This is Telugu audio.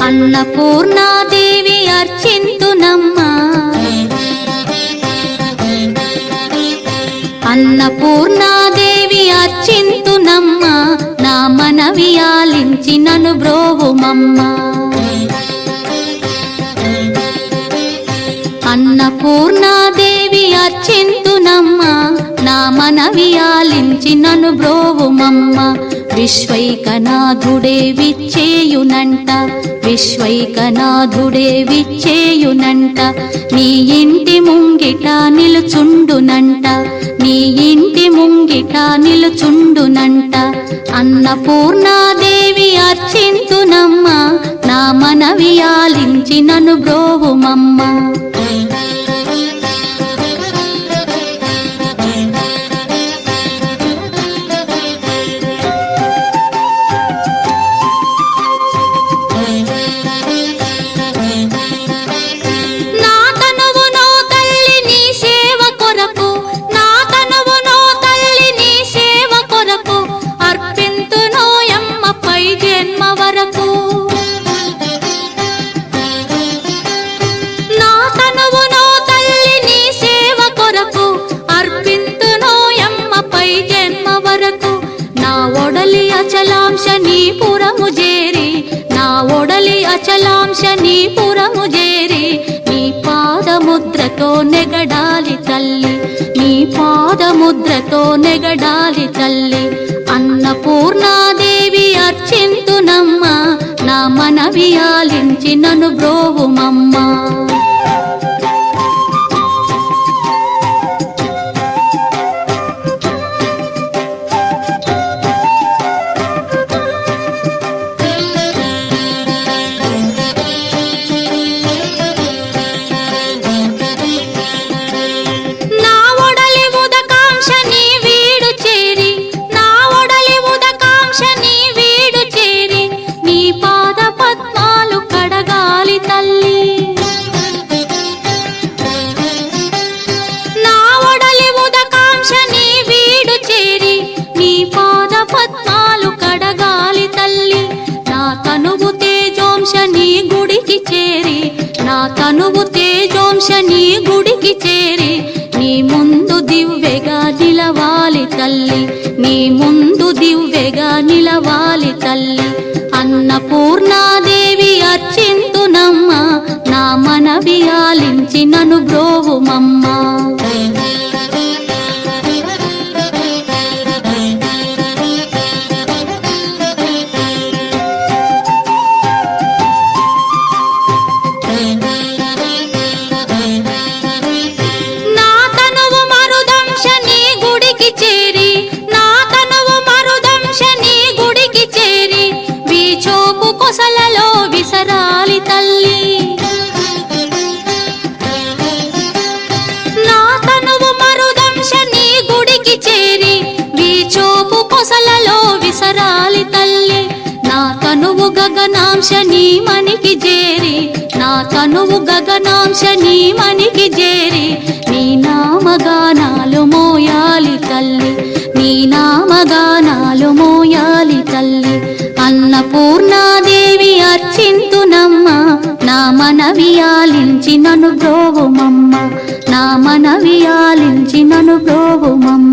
అన్నపూర్ణాదేవి అర్చింతునమ్మా, అన్నపూర్ణాదేవి అర్చింతునమ్మా, నా మనవి ఆలించి నన్ను బ్రోవుమమ్మా. అన్నపూర్ణాదేవి అర్చింతునమ్మా, నా మనవి ఆలించి నన్ను బ్రోవుమమ్మా. విశ్వైకనాథుడే విచ్చేయునంట, విశ్వైకనాథుడే విచ్చేయునంట, నీ ఇంటి ముంగిట నిలుచుండునంట, నీ ఇంటి ముంగిట నిలుచుండునంట. అన్నపూర్ణాదేవి అర్చింతునమ్మా, నా మనవి ఆలించి నన్ను బ్రోవుమమ్మా. అచలాంశ నీ పురము చేరి, నా ఒడలి అచలాంశ నీ పురము చేరి, నీ పాదముద్రతో నెగడాలి తల్లి, నీ పాదముద్రతో నెగడాలి తల్లి. అన్నపూర్ణాదేవి అర్చింతునమ్మా, నా మనవి ఆలించి నన్ను బ్రోవుమమ్మా. నా తనువు తేజోంశ నీ గుడికి చేరి, నీ ముందు దివ్వెగా నిలవాలి తల్లి, నీ ముందు దివ్వెగా నిలవాలి తల్లి. అన్నపూర్ణాదేవి అర్చింతునమ్మా, నా మనవి ఆలించి నన్ను బ్రోవుమమ్మా. కొసలలో విసరాలి తల్లి, నా తనువు మరుదంశ నీ గుడికి చేరి, వీచోపు కొసలలో విసరాలి తల్లి. నా తనువు గగనాంశ నీ మనికి చేరి, నా తనువు గగనాంశ నీ మనికి చేరి, నీ నామగానాలు మోయాలి తల్లి, నీ నామగానాలు మోయాలి తల్లి. అన్నపూర్ణాదేవి అర్చింతునమ్మా, నా మనవి ఆలించి నన్ను బ్రోవుమమ్మా, నా మనవి ఆలించి నన్ను బ్రోవుమమ్మా.